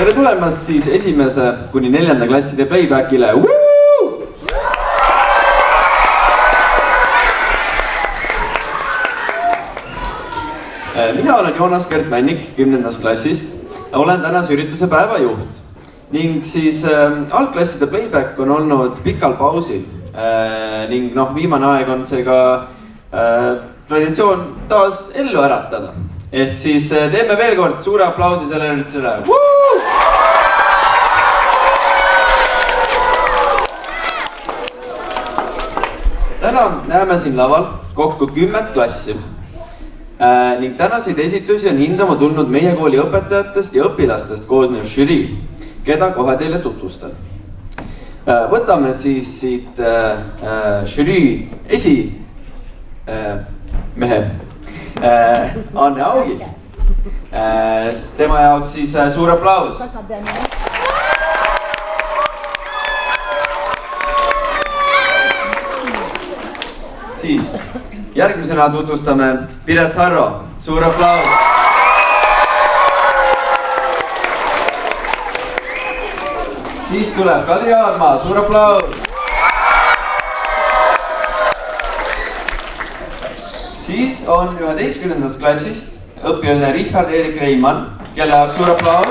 Tere tulemast siis 1.–4. klasside playbackile. Mina olen Joonas Kert Männik 10. klassist. Olen tänase ürituse päevajuht. Ning siis algklasside playback on olnud pikal pausil. Ning viimane aeg on see ka traditsioon taas ellu äratada. Ehk siis teeme veel kord suure aplausi selle üritusele. Täna näeme siin laval kokku 10 klassi. Ning tänaseid esitusi on hindama tulnud meie kooli õpetajatest ja õpilastest koosnev žürii, keda kohe teile tutvustan. Võtame siis siit žürii esimehe Anne Augi. Tema jaoks siis suur aplaus. Siis järgmisena tutvustame Piret Harro. Suur aplaus. Siis tuleb Kadri Aadmaa. Suur aplaus. Siis on 11. klassist õpilane Richard Erik Reimann, kelle jaoks suur aplaus.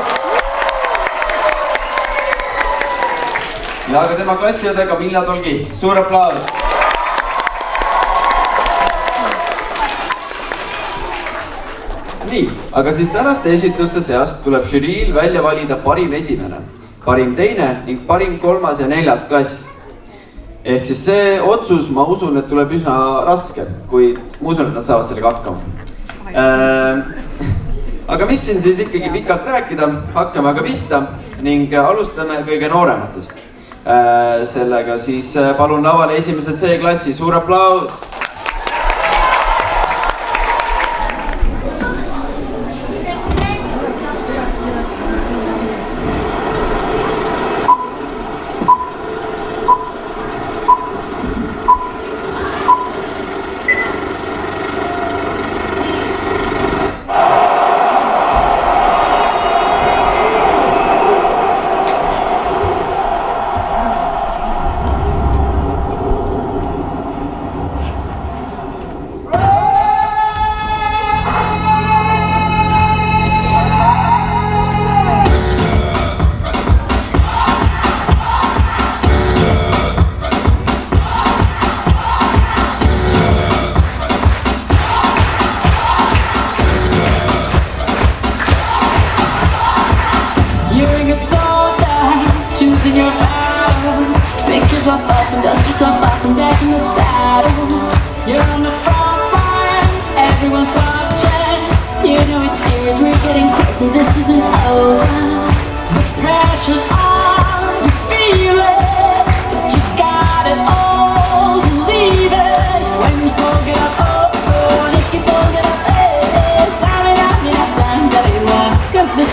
Ja ka tema klassiõde Camilla Tolgi. Suur aplaus. Nii, aga siis tänaste esituste seast tuleb žüriil välja valida parim esimene, parim teine ning parim 3. ja 4. klass. Ehk siis see otsus, ma usun, et tuleb üsna raske, kuid ma usun, et nad saavad sellega hakkama. Aga mis siin siis ikkagi pikalt rääkida, hakkame aga pihta ning alustame kõige noorematest. Sellega siis palun lavale esimese C-klassi, suur aplaus.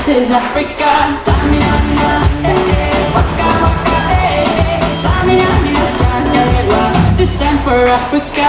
This is Africa. This time for Africa.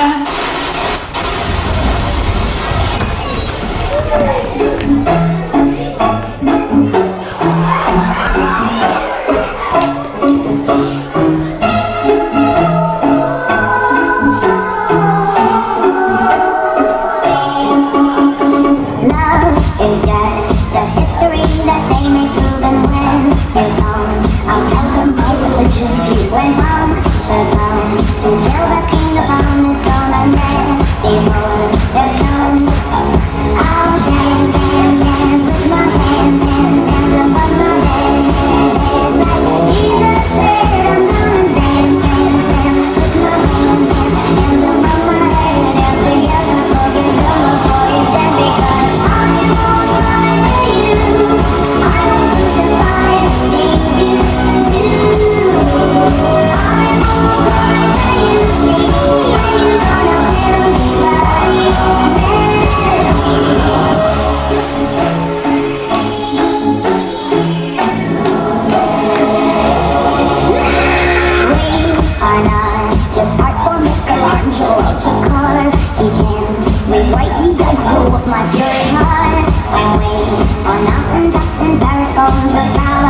My fury heart, I'm waiting on mountain tops in Paris, going to Paris.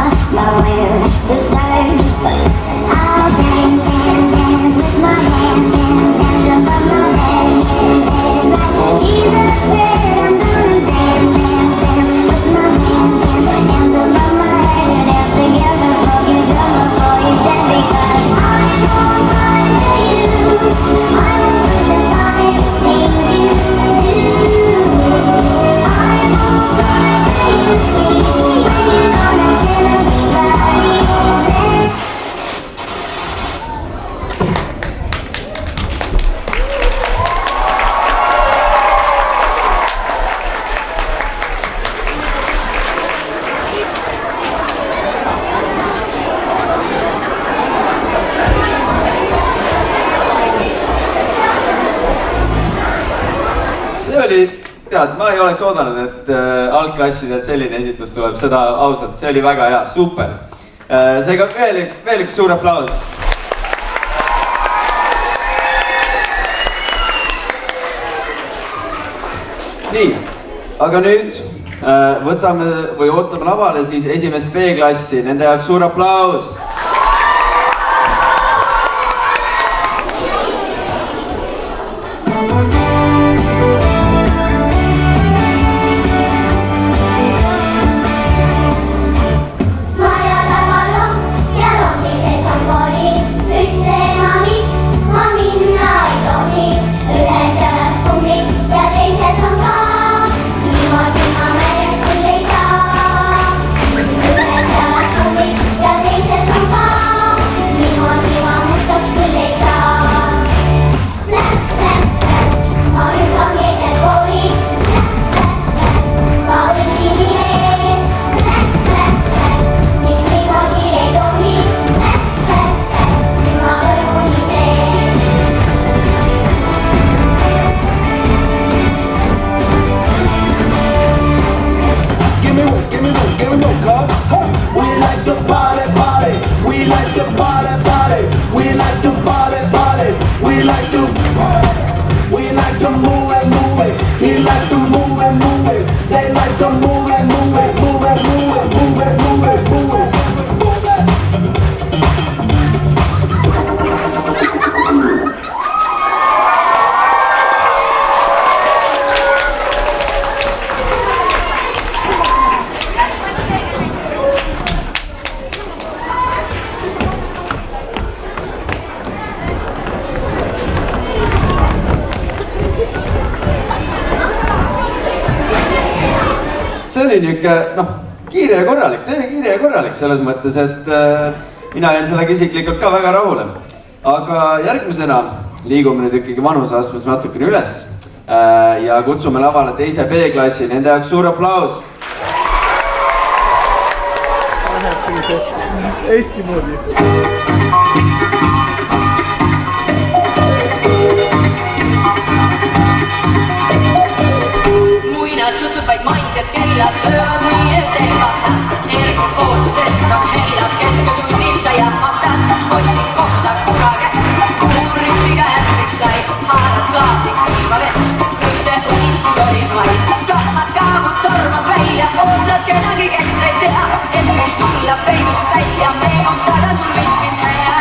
tead, ma ei oleks oodanud, et algklassidelt selline esitlus tuleb, seda ausalt, see oli väga hea, super. Seega veel üks suur aplaus. Nii, aga nüüd võtame või ootame lavale siis esimest B-klassi, nende jaoks suur aplaus. See oli niisugune, kiire ja korralik, kiire ja korralik selles mõttes, et mina jäin sellega isiklikult ka väga rahule. Aga järgmisena liigume nüüd ikkagi vanuseastmes natukene üles ja kutsume lavale teise B-klassi, nende jaoks suur aplaus. Eesti moodi. Sutus vaid maised kellad löövad nii et ehmata. Ergud ootusest on hellad, kesketunnil sa jahmatad. Otsid kohta kurage, kuuristiga ämbriks sai. Haarad klaasi kõiva vett, kõik see unistus oli vaid. Kahmad kaavud tormad välja, ootad kedagi, kes ei tea. Et võiks tulla peidust välja, meenutada sul viskid hea.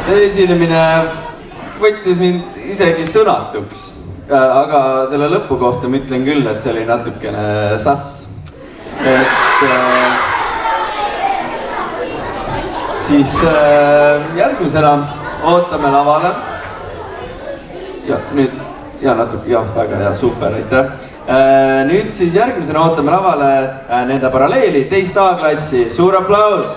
see esinemine võttis mind isegi sõnatuks, aga selle lõpu kohta ma ütlen küll, et see oli natukene sass. Siis järgmisena ootame lavale. Ja nüüd, ja natuke, jah, väga hea, super, aitäh. Nüüd siis järgmisena ootame lavale nende paralleeli, teist A-klassi, suur aplaus!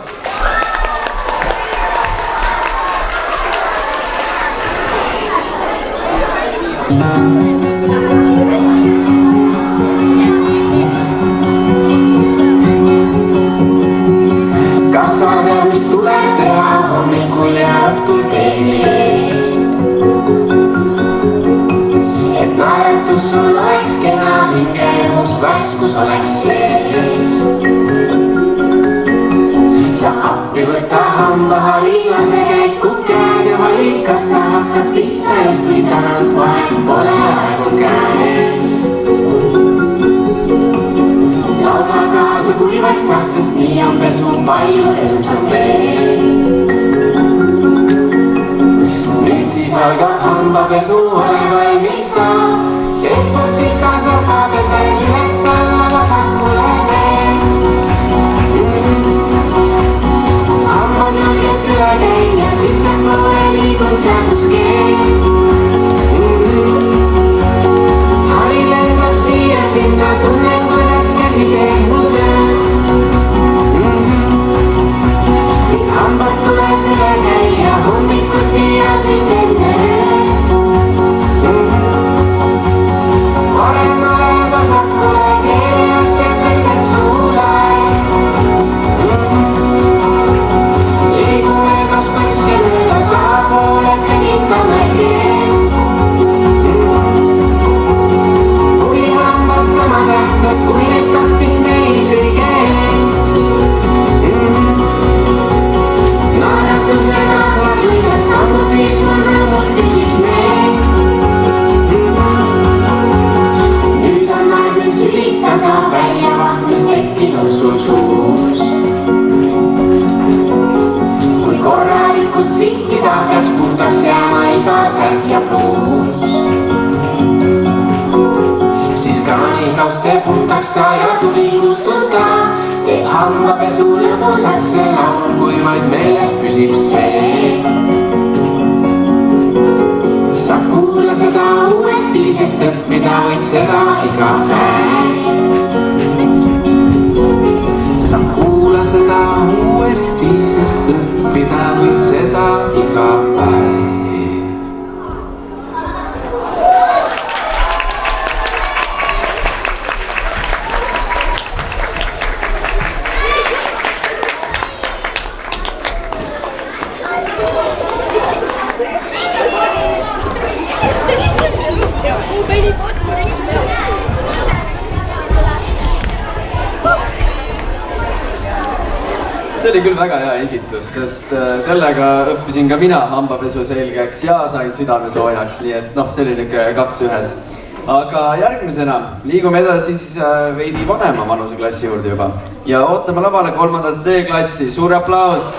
Kas sa tead, mis tuleb teha hommikul ja õhtul peegli ees? Et naeratus sul oleks kena hinge õhus, värskus oleks sees. Sa appi võta hambahariilase käiku käed ja valid, kas sa hakkad pihta eest või tagant vahel pole aegu käes. Laula kaasa kui vaid saad, sest nii on pesu palju rõõmsam veel. Nüüd siis algab hambapesu, ole valmis sa. Eestpoolt sika saab pesen üles alla vasakule veel. Hambad jalged üle käin ja sissepoole liigun seaduskeel. Hari lendab siia sinna, tunnen kuidas käsi teeb mul tööd. Hambad tuleb üle käia hommikuti ja siis enne. Paremale vasakule keelead ja kõrged suulaid. Liigume kas paske mööda tahapoole, kõditame keel. Pulihambad sama tähtsad kui need kaks, mis meil kõige ees. Naeratusega saab lõiget samuti sul rõõmus püsib meil. Nüüd on aeg nüüd sülitada väljavaht, mis tekkinud sul suus. Kui korralikult sihtida, peaks puhtaks jääma iga särk ja pluus. Siis kraanikauste puhtaks saa ja tuli kustuta. Teeb hambapesu lõbusaks see laul, kui vaid meeles püsib see. Sa kuula seda uuesti, sest õppida võid seda iga päev. Sa kuula seda uuesti, sest õppida võid seda iga päev. See oli küll väga hea esitus, sest sellega õppisin ka mina hambapesu selgeks ja sain südame soojaks, nii et noh, see oli niisugune 2 ühes. Aga järgmisena liigume edasi siis veidi vanema vanuseklassi juurde juba ja ootame lavale 3. C-klassi, suur aplaus!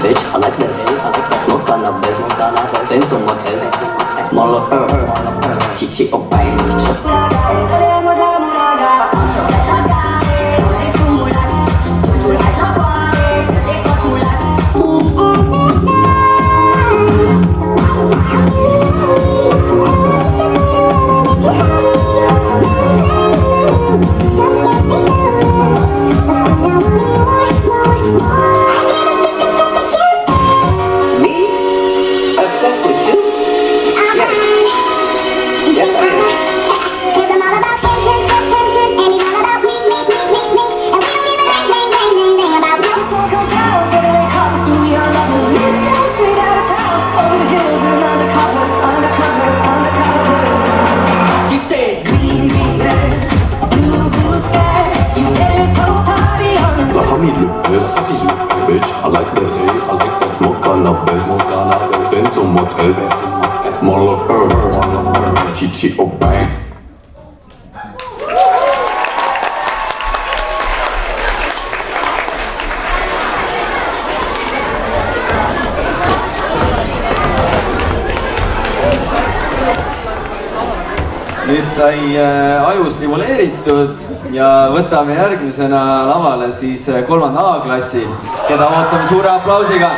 Bitch, I like this. Smoke cannabis, then some more test. More of her, chichi, oh bang. Mall of Earth, Chichi Obey. Nüüd sai aju stimuleeritud ja võtame järgmisena lavale siis 3. A-klassi, keda ootame suure aplausiga.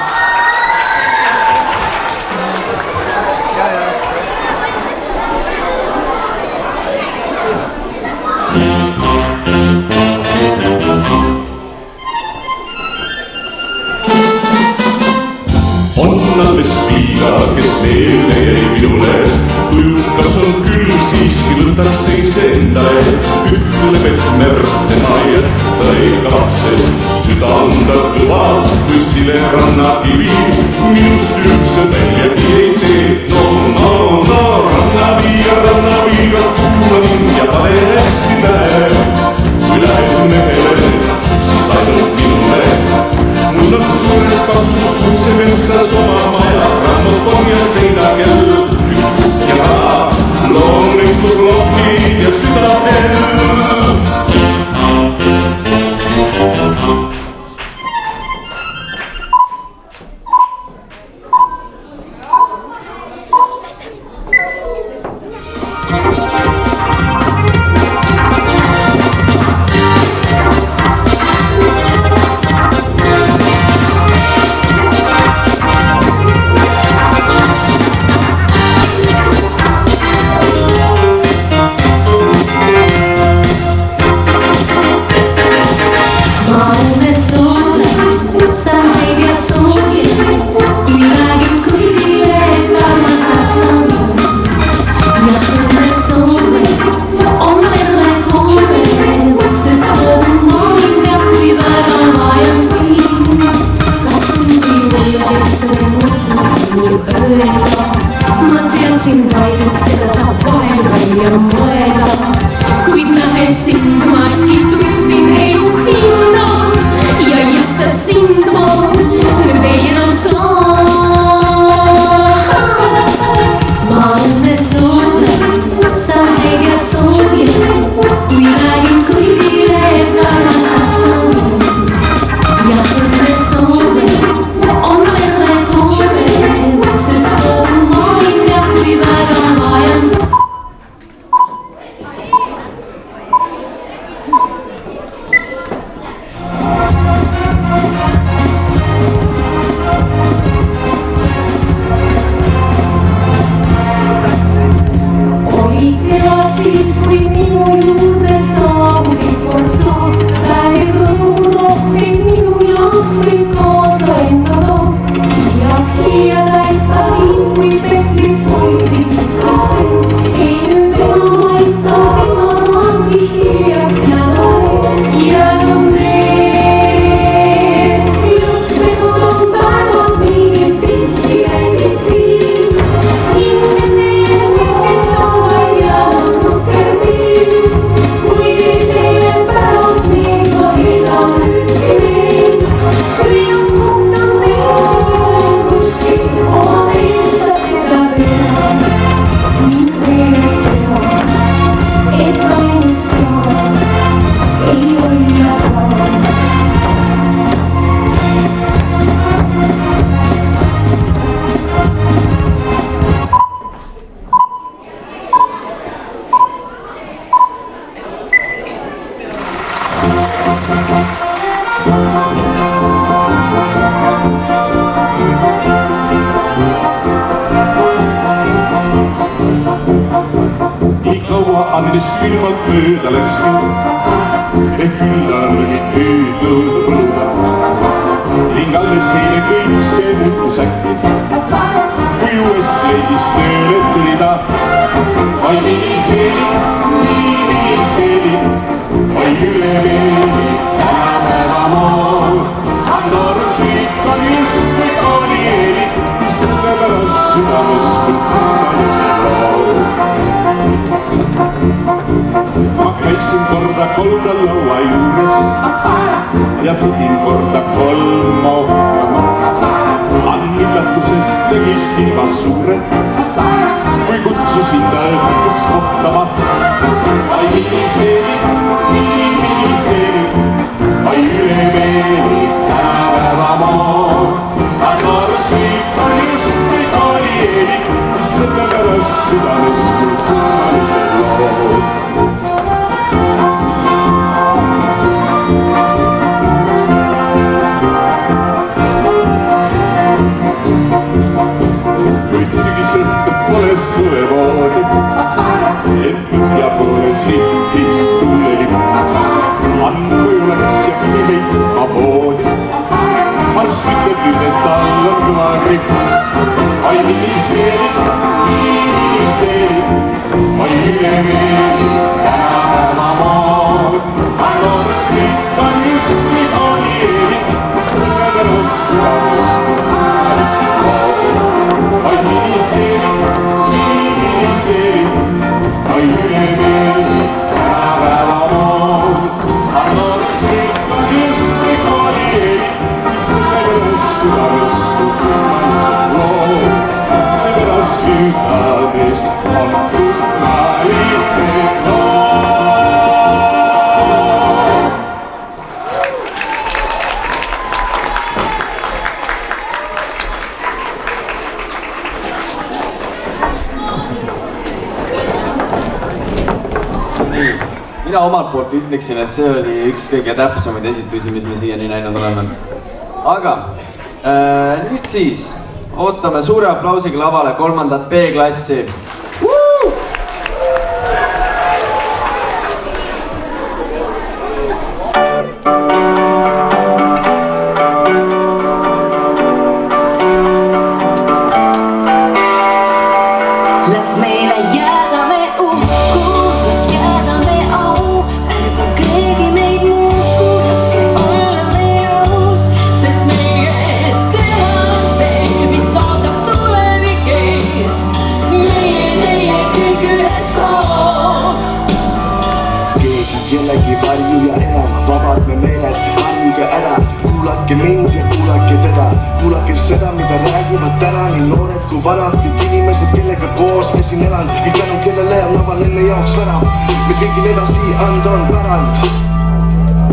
Alles piira, kes meelde jäi minule, tujukas on küll siiski võtas teise endale, ütleb, et merd tema jätta ei kavatse, süda anda kõva, kui sile rannakivi, minust üldse väljagi ei tee. No, rannaviiga, kuula mind ja pane hästi näe, kui läheb mehele, siis ainult minule. Mul on suures paksus kuuse pensas oma maja, grammofon ja seinakell, üks kukk ja raha, loomulikult klopid ja südamel. Andis külmalt mööda läksin, et külla olid ööd põlda. Ning alles eile kõik see muutus äkki, kui uuesti leidis tööle tuli ta. Vai milliseeli, vai üle veeli, tänapäeva mool. Andorus kõik on just kui koolieeli, sellepärast südames võtmades lool. Ma käisin korda kolda laua juures ja pidin korda kolma ohkama. Annilla lootusest tegi silmad suured, kui kutsusin ta õhtust kohtama. Ai milliseeri, ai üle meeli tänapäeva maa. Naarus viitan just kui koolieeli, selle pärast südames kui kummalised lood. Kuid sügisõhtud pole suvevoodi, et põhja poole sihtis tuulelipp. Kui oleks ja meid ma poodi, mas ütleb nüüd, et tal on kõva gripp. Ai milliseeri, ai üle meeli tänapäeva maad. Noorus kõik on just kui koolieeli, selle pärast südames kummalised lood. Ai milliseeri, ai üle meeli tänapäeva maad. Noorus kõik on just kui koolieeli, selle pärast südames kummalised lood. Seepärast südames on kummalised lood. Mina omalt poolt ütleksin, et see oli üks kõige täpsemaid esitusi, mis me siiani näinud oleme. Aga nüüd siis ootame suure aplausiga lavale 3. B-klassi. Las meile jääda me uhkus, las jääda me au. Ärgu keegi meid muuku, laske olla meil aus. Sest meie teha on see, mis ootab tulevik ees. Meie kõik üheskoos. Keegi kellegi varju ja enam, vabad me meeled, harjuge ära. Kuulake mind ja kuulake teda, kuulake seda, mida räägivad täna nii noored kui vanad. Kõik inimesed, kellega koos me siin elan, kõik tänu kellele on laval enne jaoks värav. Meil kõigil edasi anda on pärand.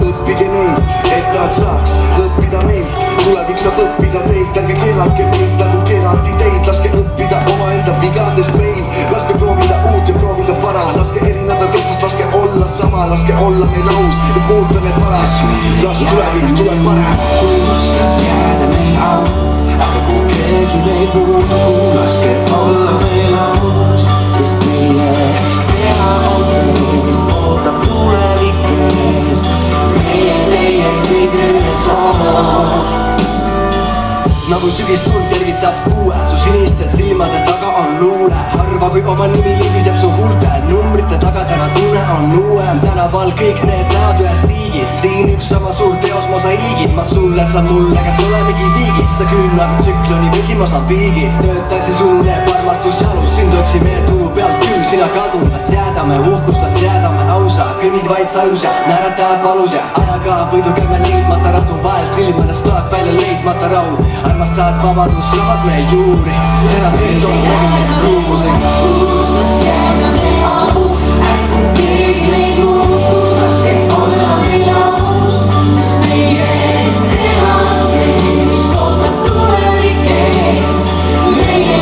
Õppige neid, et nad saaks õppida meilt. Tulevik saab õppida teilt, ärge keelake meid nagu keelati teid. Laske õppida omaenda vigadest meil, laske proovida uut ja proovida vara. Laske erineda teistest, laske olla sama, laske olla meil aus, et muuta need varad. Las tulevik tuleb parem. Las jääda meil au, ärgu keegi meid muutu, laske olla meil aus. Sest meie teha on see, mis ootab tulevik ees. Meie kõik üheskoos. Nagu sügistund tervitab kuue, su siniste silmade taga on luule. Harva kui oma nimi libiseb su huulte, numbrite taga täna tunne on uuem. Tänaval kõik need näod ühes tiigis, siin üks sama suur teos mosaiigis. Ma sulle, sa mulle, kas olemegi viigis, sa küünab tsükloni vesi Mosambiigis. Töötasi suune armastus jalus, sind otsime turu pealt küll, sina kadun. Las jäädame uhkust, las jäädame ausa, kõnnid vaid sajus ja naeratavad valus ja ajaga võidu käime leidmata radu vahel, silmades tuleb välja leidmata rahu. Armastad vabadust, samas me juuri, eraseid on nägimist ruumusega. Las jääda me au, ärgu keegi meid muuku, laske olla meil aus. Sest meie teha on see, mis ootab tulevik ees. Meie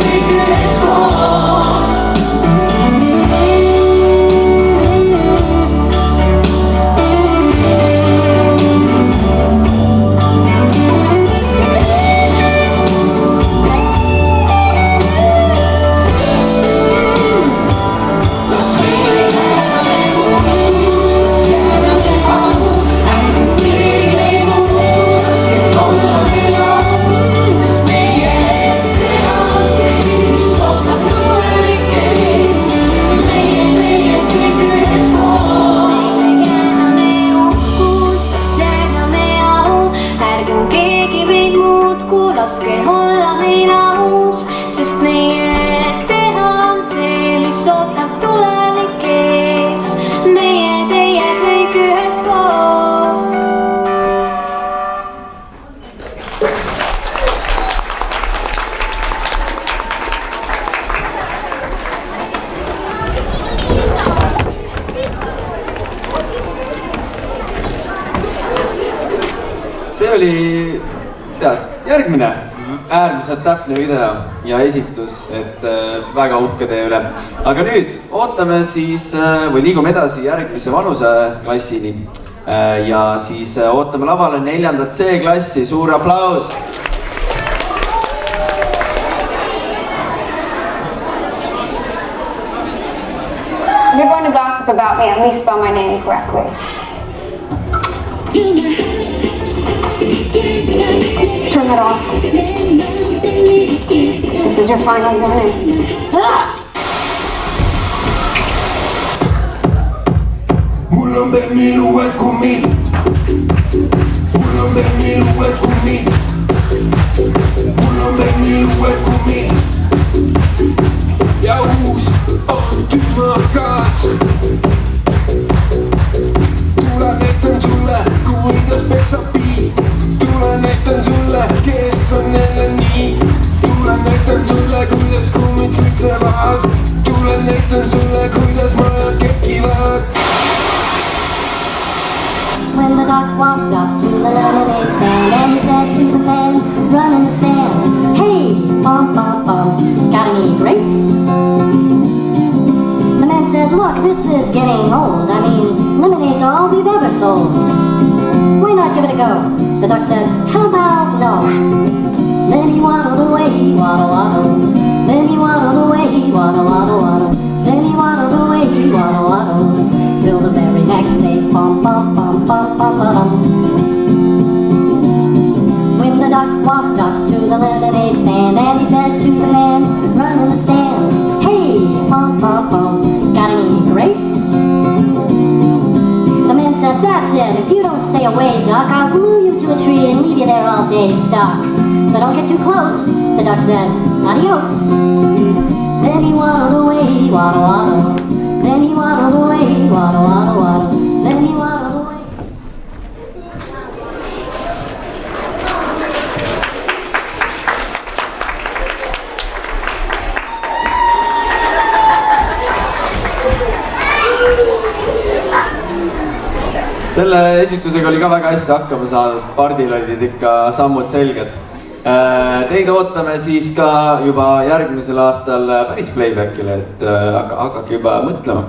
kõik üheskoos. oli, tead, järgmine äärmiselt täpne video ja esitus, et väga uhke teie üle. Aga nüüd ootame siis või liigume edasi järgmise vanuseklassini ja siis ootame lavale 4. C-klassi, suur aplaus. If you're going to gossip about me, at least spell my name correctly. Turn that off. This is your final warning. Mul on Berni uued kummid. Mul on Berni uued kummid. Mul on Berni uued kummid. Ja uus on tühmakas. Tule näitan sulle, kuidas peksab piit. Tule näitan sulle, kes on jälle nii. Tule näitan sulle, kuidas kummid suitsevad. Tule näitan sulle, kuidas majad kekivad. When the duck walked up to the lemonade stand and he said to the man running the stand, "Hey, bum, bum, bum, got any grapes?" The man said, "Look, this is getting old. I mean, lemonade's all we've ever sold. Why not give it a go?" The duck said, "How about no?" Then he waddled away, waddle, waddle. Then he waddled away, waddle, waddle, waddle. Then he waddled away, waddle, waddle. Till the very next day, bum, bum, bum, bum, bum, bum. When the duck walked up to the lemonade stand and he said to the man running the stand, "Hey, bum, bum, bum, got any grapes?" The man said, "That's it. If you don't stay away, duck, I'll glue you to a tree and leave you there all day stuck. So don't get too close." The duck said, "Adios." Then he waddled away, waddle, waddle. Then he waddled away, waddle, waddle, waddle. Then he waddled away. Selle esitusega oli ka väga hästi hakkama saanud, pardil olid ikka sammud selged. Teid ootame siis ka juba järgmisel aastal päris playbackile, et hakake juba mõtlema.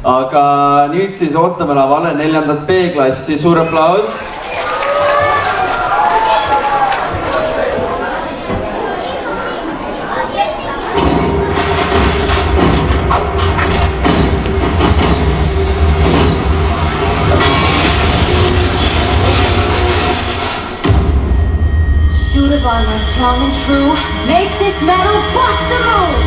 Aga nüüd siis ootame lavale 4. B-klassi, suur aplaus. Suit of armor, strong and true. Make this metal bust the move.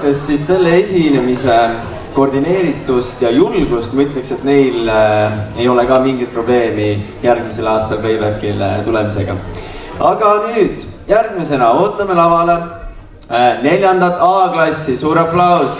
arvestades siis selle esinemise koordineeritust ja julgust, ma ütleks, et neil ei ole ka mingit probleemi järgmisel aastal Playbackil tulemisega. Aga nüüd järgmisena ootame lavale 4. A-klassi, suur aplaus!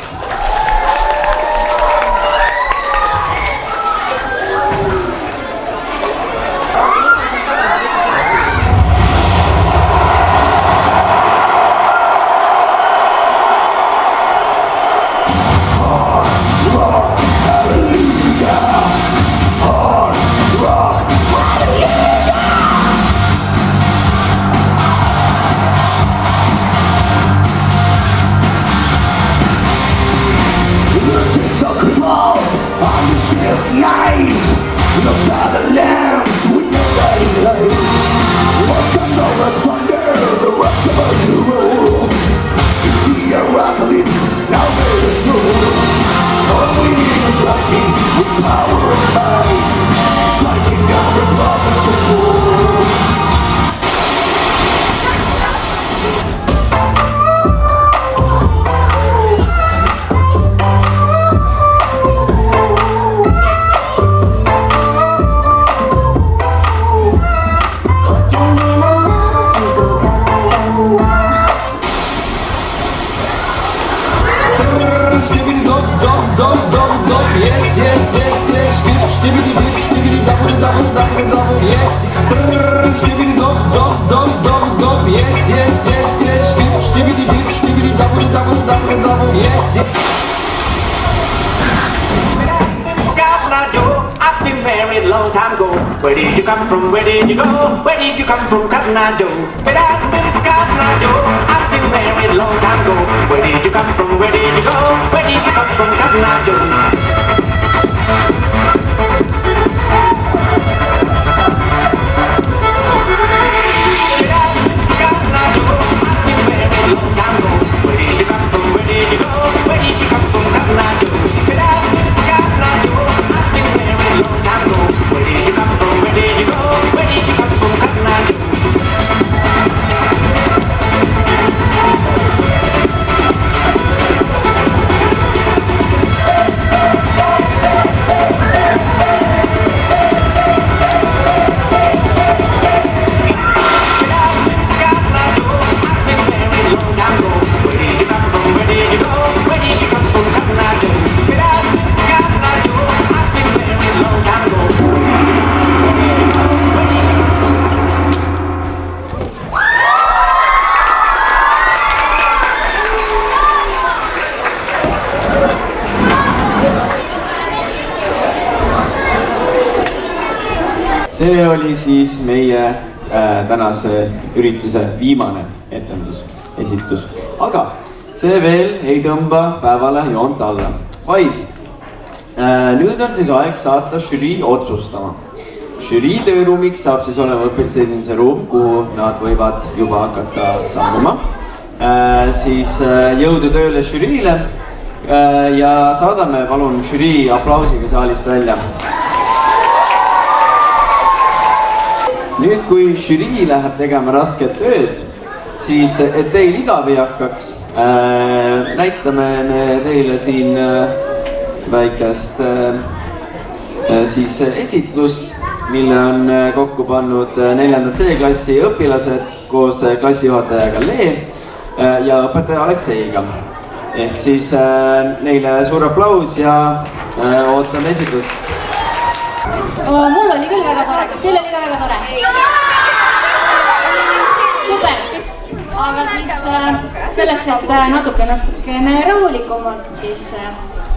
Where did you come from? Where did you go? Where did you come from, Cotton Eye Joe? But I've been Cotton Eye Joe. I've been married a long time ago. Where did you come from? Where did you go? Where did you come from, Cotton Eye Joe? See oli siis meie tänase ürituse viimane etendus, esitus. Aga see veel ei tõmba päevale joont alla, vaid nüüd on siis aeg saata žürii otsustama. Žürii tööruumiks saab siis olema õpilasesindamise ruum, kuhu nad võivad juba hakata sammuma. Siis jõudu tööle žüriile ja saadame palun žürii aplausiga saalist välja. Nüüd, kui žürii läheb tegema rasket tööd, siis et teil igav ei hakkaks, näitame me teile siin väikest siis esitlust, mille on kokku pannud 4. C-klassi õpilased koos klassijuhatajaga Lee ja õpetaja Alekseiga. Ehk siis neile suur aplaus ja ootame esitlust. Mul oli küll väga tore, kas teil oli ka väga tore? Super! Aga siis selleks, et natukene rahulikumalt siis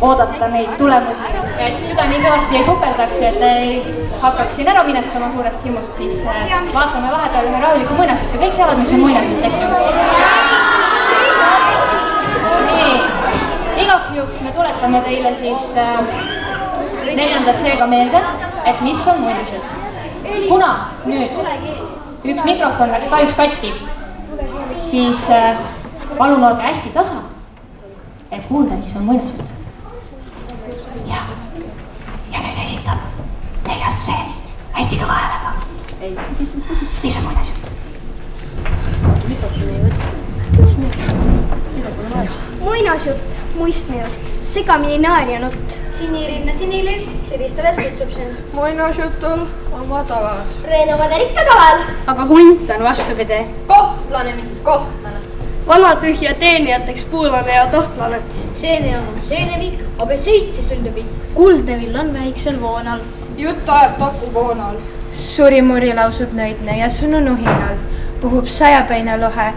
oodata neid tulemusi, et süda nii kõvasti ei puperdaks, et ei hakkaks siin ära minestama suurest himmust, siis vaatame vahepeal ühe rahuliku muinasjutu. Kõik teavad, mis on muinasjutt, eks ju? Nii, igaks juhuks me tuletame teile siis 4. C-ga meelde, et mis on muinasjutt. Kuna nüüd üks mikrofon läks kahjuks katki, siis palun olge hästi tasa, et kuulda, mis on muinasjutt. Ja nüüd esitab 4. C hästi kõva häälega. Mis on muinasjutt? Muinasjutt muinasjutt, muistmijutt, segamini naerjanutt. Sinirinne sinilind, siristades kutsub sind. Muinasjutul oma tavad. Reenu Kadel ikka kaval. Aga hunt on vastupidi. Kohtlane, mis kohtlane. Vana tühja teenijateks puulane ja tohtlane. Seene on seenevik, abe seitsi süldepikk. Kuldne vill on väiksel voonal. Jutt ajab takuvoonal. Surimuri lausub nõidne ja sunu nuhinal puhub sajapäine lohe.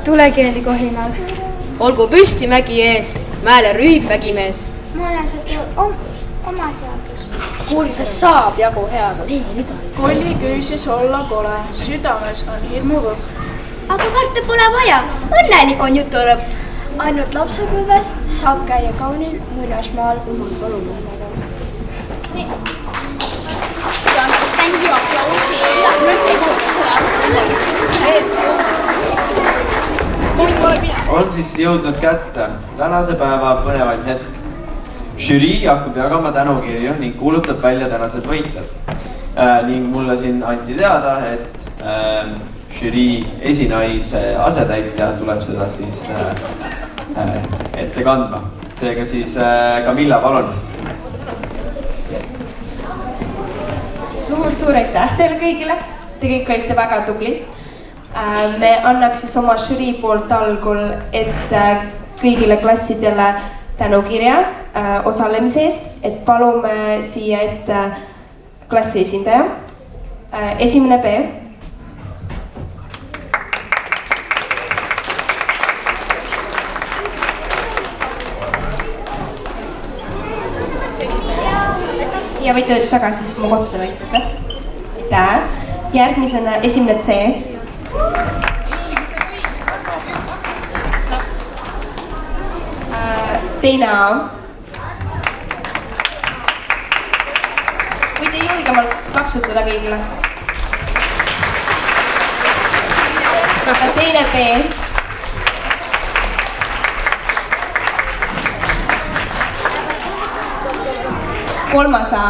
Tulekeeli kohinal. Olgu püsti mägi ees, mäele rühib mägimees. Mõnesatul oma seadus. Kuulsest saab jagu headus. Kolli küüsis olla pole, südames on hirmu võhk. Aga karta pole vaja, õnnelik on jutu lõpp. Ainult lapsepõlves saab käia kaunil muinasmaal oma põllumehed. Nii. On siis jõudnud kätte tänase päeva põnevaim hetk. Žürii hakkab jagama tänukirju ning kuulutab välja tänased võitjad. Ning mulle siin anti teada, et žürii esinaise asetäitja tuleb seda siis ette kandma. Seega siis Camilla, palun. Suur aitäh teile kõigile. Te kõik olite väga tublid. Me annaks siis oma žürii poolt algul ette kõigile klassidele tänukirja osalemise eest, et palume siia ette klassi esindaja. Esimene B. Ja võite tagasi mu kohtadele istuda. Aitäh. Järgmisena esimene C. Teine A. Võite julgemalt plaksutada kõigile. Teine B. Kolmas A.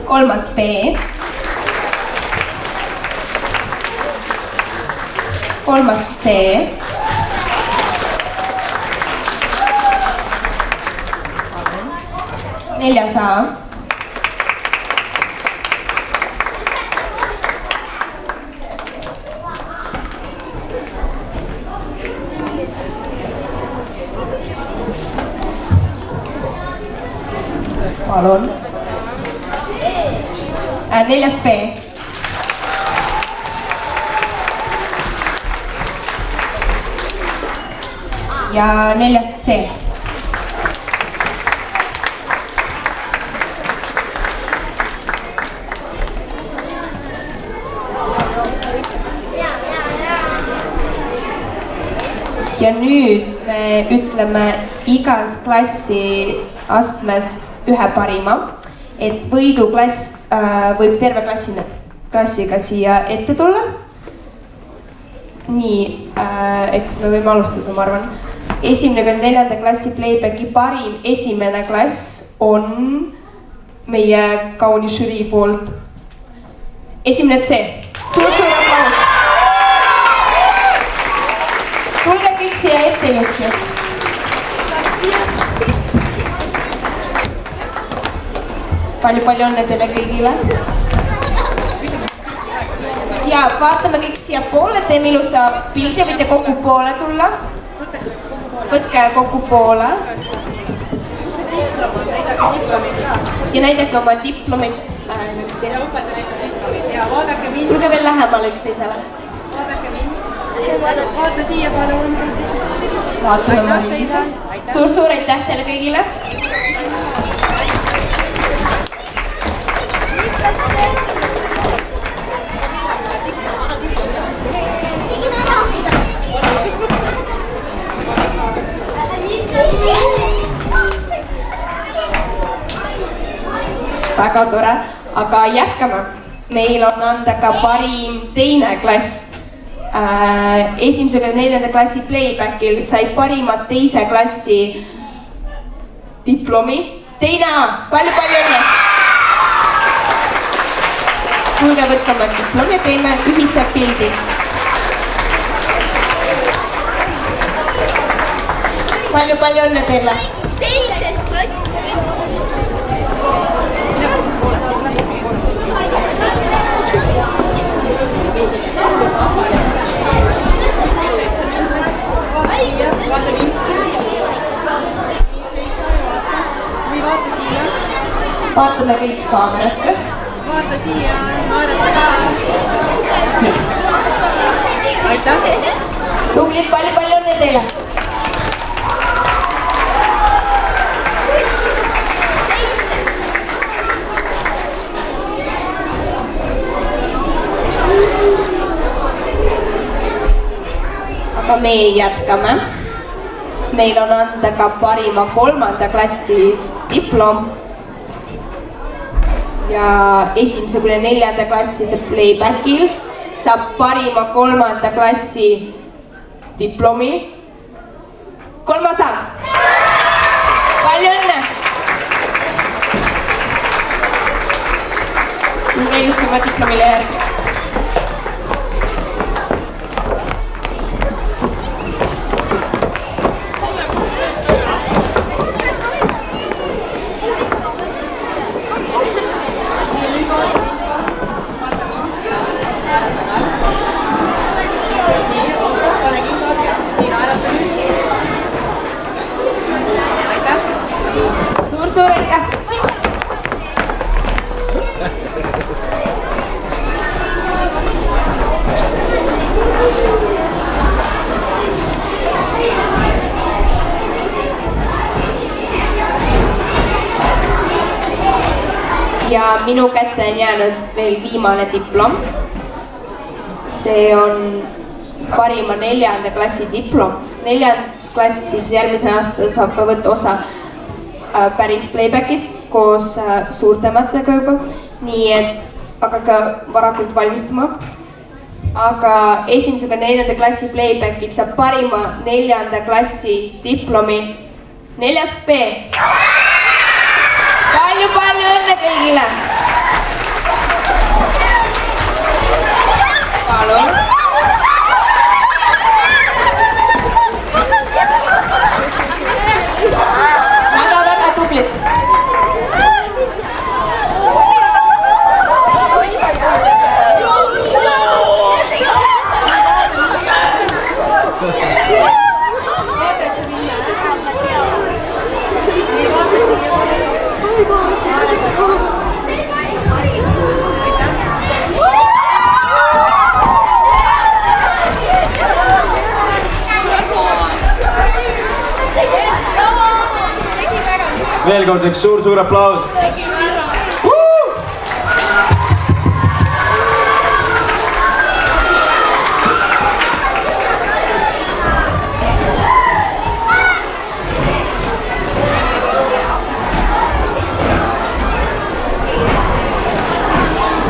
Kolmas B. Kolmas C. Neljas A. Palun. Neljas B. Ja neljas C. Ja nüüd me ütleme igas klassi astmes ühe parima, et võiduklass võib terve klassiga siia ette tulla. Nii, et me võime alustada, ma arvan. 1.–4. klassi playbacki parim esimene klass on meie kauni žürii poolt. Esimene C. Suur aplaus. Tulge kõik siia ette ilusti. Palju õnne teile kõigile. Ja vaatame kõik siia poole, teeme ilusa pildi ja võite kokku poole tulla. Võtke kokku poole. Ja näidake oma diplomid. Tulge veel lähemale üksteisele. Vaata siia palun. Vaatame Marilise. Suur aitäh teile kõigile. Väga tore, aga jätkame. Meil on anda ka parim teine klass. 1.–4. klassi playbackil sai parimat teise klassi diplomi Teine A, palju õnne! Tulge võtke oma diplom ja teeme ühise pildi. Palju õnne teile! Teises klassis. Vaatame kõik kaamerasse. Vaata siia, naerata ka. Aitäh! Tublid, palju õnne teile! Aga meie jätkame. Meil on anda ka parima 3. klassi diplom. Ja 1.–4. klasside playbackil saab parima 3. klassi diplomi 3. A. Palju õnne! Tulge just oma diplomile järgi. Suur aitäh! Ja minu kätte on jäänud veel viimane diplom. See on parima 4. klassi diplom. 4. klass siis järgmisel aastal saab ka võtta osa päris playbackist koos suurtematega juba. Nii et hakake varakult valmistuma. Aga 1.–4. klassi playbackid saab parima 4. klassi diplomi 4. B. Palju õnne kõigile! Palun! Väga tublid! Veel kord üks suur aplaus.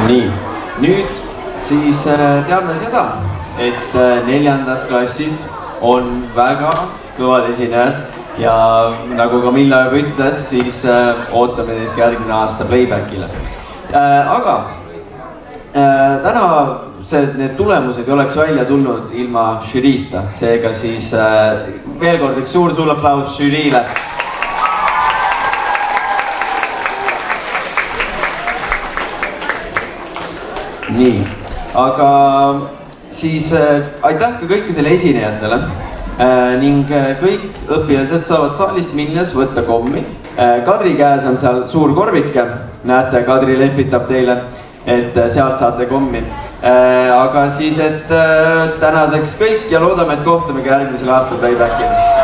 Nii, nüüd siis teame seda, et 4. klassid on väga kõvad esinejad ja nagu Camilla juba ütles, siis ootame teid ka järgmine aasta playbackile. Aga täna need tulemused ei oleks välja tulnud ilma žüriita, seega siis veel kord üks suur aplaus žüriile. Nii, aga siis aitäh ka kõikidele esinejatele ning kõik õpilased saavad saalist minnes võtta kommi. Kadri käes on seal suur korvike, näete, Kadri lehvitab teile, et sealt saate kommi. Aga siis, et tänaseks kõik ja loodame, et kohtume ka järgmisel aastal playbackil.